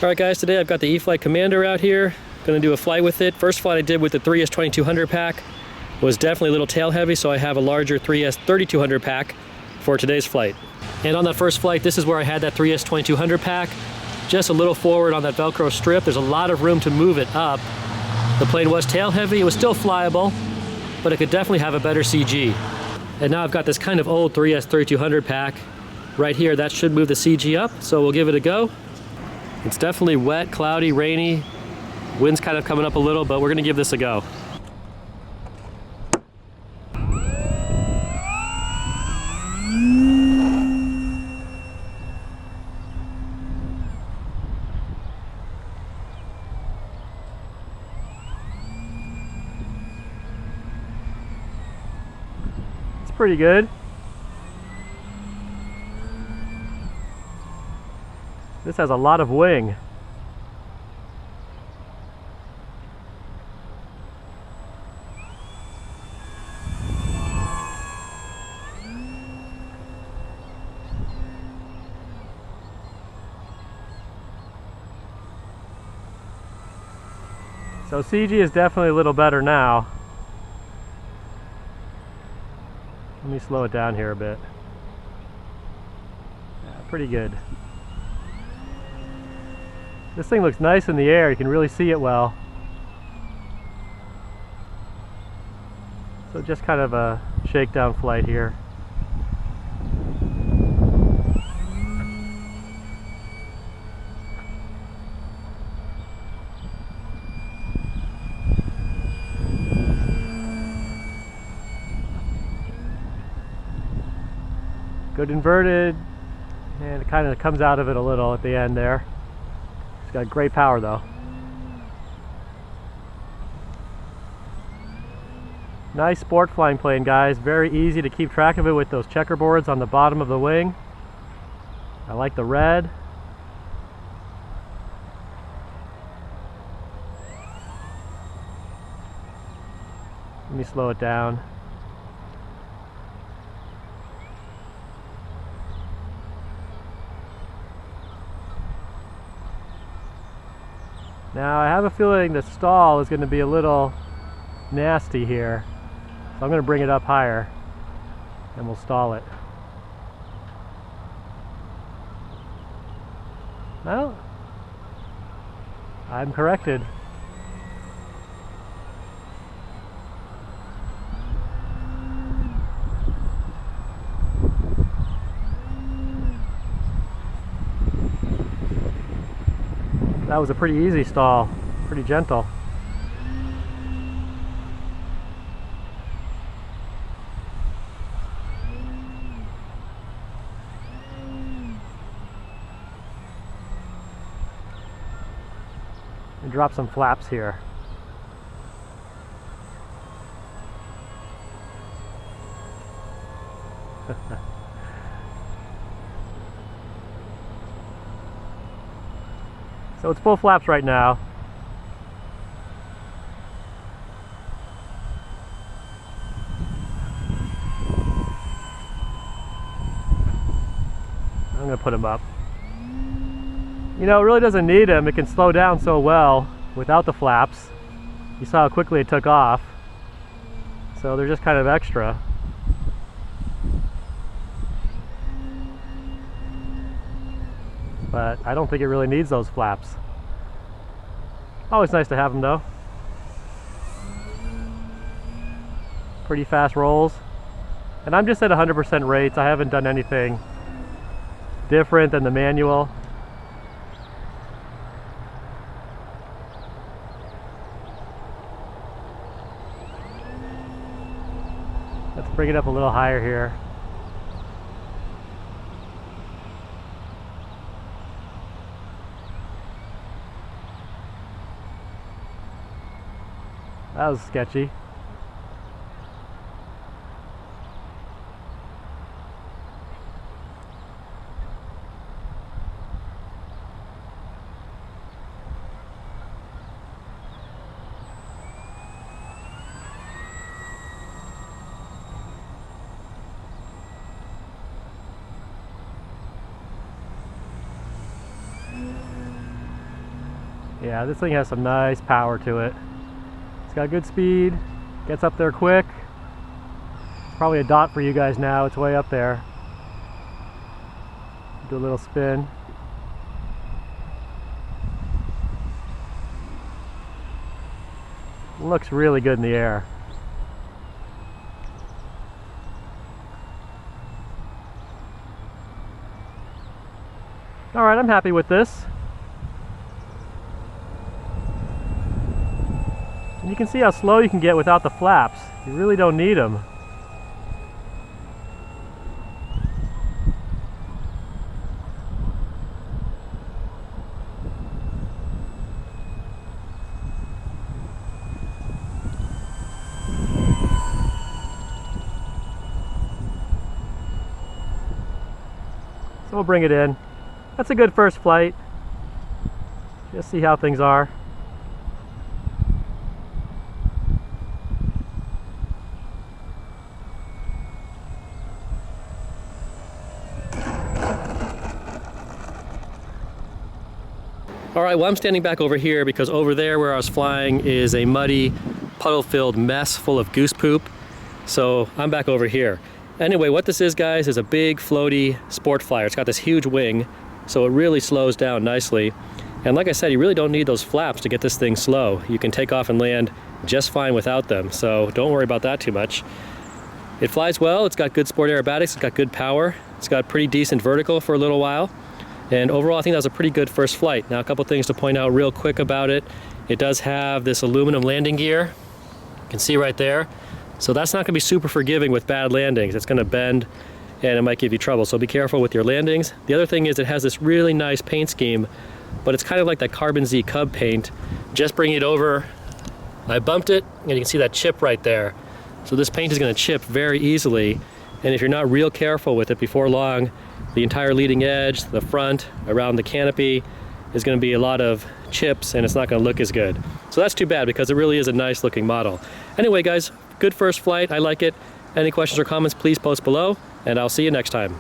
Alright guys, today I've got the E-flite Commander out here. Gonna do a flight with it. First flight I did with the 3S 2200 pack was definitely a little tail heavy, so I have a larger 3S 3200 pack for today's flight. And on that first flight, this is where I had that 3S 2200 pack. Just a little forward on that Velcro strip. There's a lot of room to move it up. The plane was tail heavy, it was still flyable, but it could definitely have a better CG. And now I've got this kind of old 3S 3200 pack right here. That should move the CG up, so we'll give it a go. It's definitely wet, cloudy, rainy. Wind's kind of coming up a little, but we're gonna give this a go. It's pretty good. This has a lot of wing. So CG is definitely a little better now. Let me slow it down here a bit. Yeah, pretty good. This thing looks nice in the air, you can really see it well. So just kind of a shakedown flight here. Good inverted, and it kind of comes out of it a little at the end there. It's got great power though. Nice sport flying plane, guys. Very easy to keep track of it with those checkerboards on the bottom of the wing. I like the red. Let me slow it down. Now I have a feeling the stall is going to be a little nasty here, so I'm going to bring it up higher and we'll stall it. Well, I'm corrected. That was a pretty easy stall, pretty gentle. And drop some flaps here. So it's full flaps right now. I'm going to put them up. You know, it really doesn't need them. It can slow down so well without the flaps. You saw how quickly it took off. So they're just kind of extra. But I don't think it really needs those flaps. Always nice to have them though. Pretty fast rolls. And I'm just at 100% rates. I haven't done anything different than the manual. Let's bring it up a little higher here. That was sketchy. Yeah, this thing has some nice power to it. It's got good speed, gets up there quick. It's probably a dot for you guys now, it's way up there. Do a little spin. Looks really good in the air. Alright, I'm happy with this. And you can see how slow you can get without the flaps. You really don't need them. So we'll bring it in. That's a good first flight. Just see how things are. Alright, well I'm standing back over here because over there where I was flying is a muddy, puddle-filled mess full of goose poop. So I'm back over here. Anyway, what this is, guys, is a big floaty sport flyer. It's got this huge wing, so it really slows down nicely. And like I said, you really don't need those flaps to get this thing slow. You can take off and land just fine without them, so don't worry about that too much. It flies well, it's got good sport aerobatics, it's got good power, it's got pretty decent vertical for a little while. And overall, I think that was a pretty good first flight. Now, a couple things to point out real quick about it. It does have this aluminum landing gear. You can see right there. So that's not going to be super forgiving with bad landings. It's going to bend and it might give you trouble. So be careful with your landings. The other thing is it has this really nice paint scheme, but it's kind of like that Carbon Z Cub paint. Just bring it over. I bumped it and you can see that chip right there. So this paint is going to chip very easily. And if you're not real careful with it, before long, the entire leading edge, the front, around the canopy is going to be a lot of chips and it's not going to look as good. So that's too bad because it really is a nice looking model. Anyway, guys, good first flight. I like it. Any questions or comments, please post below and I'll see you next time.